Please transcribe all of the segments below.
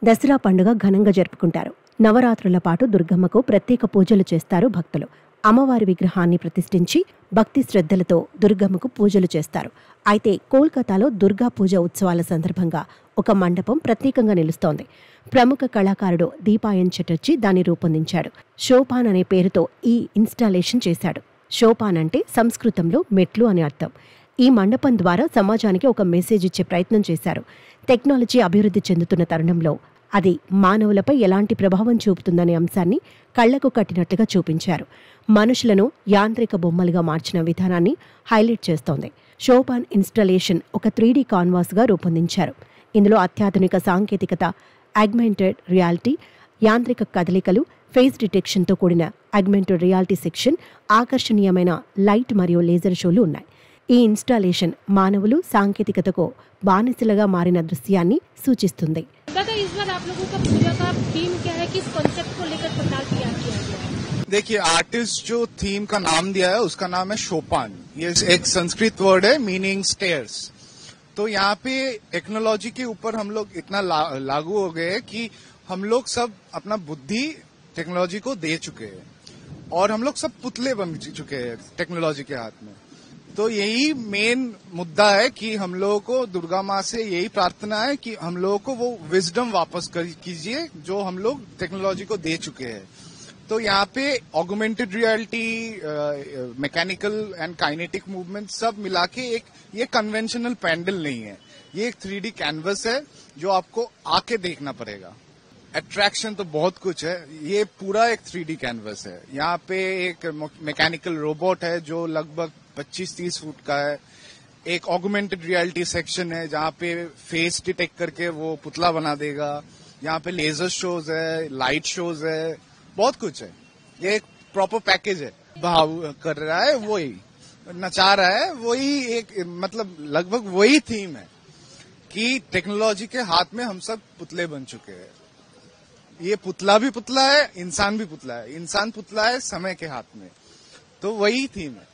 దసరా పండుగ ఘనంగా జరుపుకుంటారు. నవరాత్రుల పాటు దుర్గమ్మకు ప్రత్యేక పూజలు చేస్తారు భక్తులు. అమ్మవారి విగ్రహాన్ని ప్రతిష్ఠించి భక్తి శ్రద్ధలతో దుర్గమ్మకు పూజలు చేస్తారు. అయితే కోల్కతాలో దుర్గా పూజ ఉత్సవాల సందర్భంగా ఒక మండపం ప్రత్యేకంగా నిలుస్తోంది. ప్రముఖ కళాకారుడు దీపాయన్ చటర్జీ దాన్ని రూపొందించాడు. షోపాన్ అనే పేరుతో ఈ ఇన్స్టాలేషన్ చేశాడు. షోపాన్ అంటే సంస్కృతంలో మెట్లు అని అర్థం. ఈ మండపం ద్వారా సమాజానికి ఒక మెసేజ్ ఇచ్చే ప్రయత్నం చేశారు. టెక్నాలజీ అభివృద్ధి చెందుతున్న తరుణంలో అది మానవులపై ఎలాంటి ప్రభావం చూపుతుందనే అంశాన్ని కళ్లకు కట్టినట్లుగా చూపించారు. మనుషులను యాంత్రిక బొమ్మలుగా మార్చిన విధానాన్ని హైలైట్ చేస్తోంది. షోపాన్ ఇన్స్టాలేషన్ ఒక 3D కాన్వాస్గా రూపొందించారు. ఇందులో అత్యాధునిక సాంకేతికత, ఆగ్మెంటెడ్ రియాలిటీ, యాంత్రిక కదలికలు, ఫేస్ డిటెక్షన్తో కూడిన ఆగ్మెంటెడ్ రియాలిటీ సెక్షన్, ఆకర్షణీయమైన లైట్ మరియు లేజర్ షోలు ఉన్నాయి. ఈ ఇన్స్టాలేషన్ మానవులు సాంకేతికతకు బానిసలుగా మారిన దృశ్యాన్ని సూచిస్తుంది. देखिए, आर्टिस्ट जो थीम का नाम दिया है उसका नाम है शोपान। ये एक संस्कृत वर्ड है मीनिंग स्टेयर्स। तो यहाँ पे टेक्नोलॉजी के ऊपर हम लोग इतना लागू हो गए कि हम लोग सब अपना बुद्धि टेक्नोलॉजी को दे चुके हैं और हम लोग सब पुतले बन चुके हैं टेक्नोलॉजी के हाथ में। तो यही मेन मुद्दा है कि हम लोगों को दुर्गा माँ से यही प्रार्थना है कि हम लोगों को वो विजडम वापस कीजिए जो हम लोग टेक्नोलॉजी को दे चुके हैं। तो यहाँ पे augmented reality, mechanical and kinetic movement सब मिला के एक ये कन्वेंशनल पैंडल नहीं है, ये एक 3D कैनवस है जो आपको आके देखना पड़ेगा। अट्रैक्शन तो बहुत कुछ है, ये पूरा एक 3D कैनवस है। यहाँ पे एक मैकेनिकल रोबोट है जो लगभग 25-30 फुट का है। एक ऑगमेंटेड रियलिटी सेक्शन है जहाँ पे फेस डिटेक्ट करके वो पुतला बना देगा। यहाँ पे लेजर शोज है, लाइट शोज है, बहुत कुछ है। ये एक प्रॉपर पैकेज है। भाव कर रहा है वही, नचा रहा है वही, एक मतलब लगभग वही थीम है कि टेक्नोलॉजी के हाथ में हम सब पुतले बन चुके हैं। ये पुतला भी पुतला है, इंसान भी पुतला है, इंसान पुतला है समय के हाथ में। तो वही थीम है।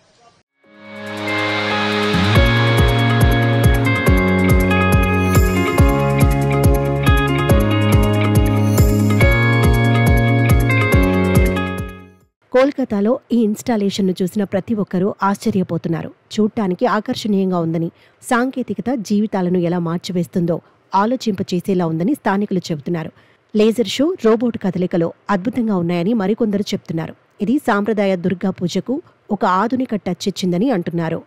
కోల్కతాలో ఈ ఇన్స్టాలేషన్ను చూసిన ప్రతి ఒక్కరూ ఆశ్చర్యపోతున్నారు. చూడటానికి ఆకర్షణీయంగా ఉందని, సాంకేతికత జీవితాలను ఎలా మార్చివేస్తుందో ఆలోచింపచేసేలా ఉందని స్థానికులు చెబుతున్నారు. లేజర్ షో, రోబోట్ కదలికలు అద్భుతంగా ఉన్నాయని మరికొందరు చెప్తున్నారు. ఇది సాంప్రదాయ దుర్గా పూజకు ఒక ఆధునిక టచ్ ఇచ్చిందని అంటున్నారు.